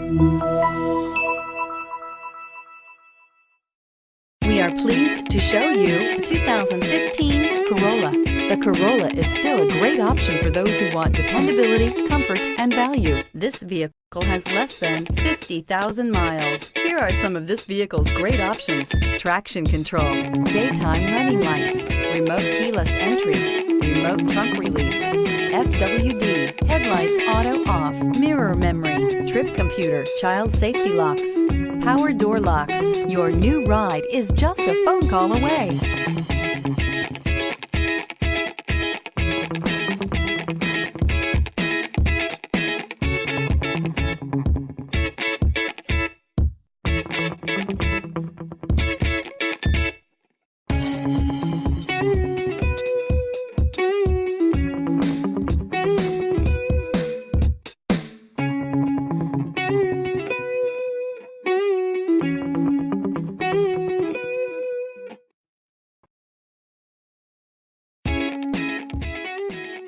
We are pleased to show you the 2015 Corolla. The Corolla is still a great option for those who want dependability, comfort, and value. This vehicle has less than 50,000 miles. Here are some of this vehicle's great options: traction control, daytime running lights, remote keyless entry, remote trunk release, FWD, headlights auto off, mirror memory, trip computer, child safety locks, power door locks. Your new ride is just a phone call away.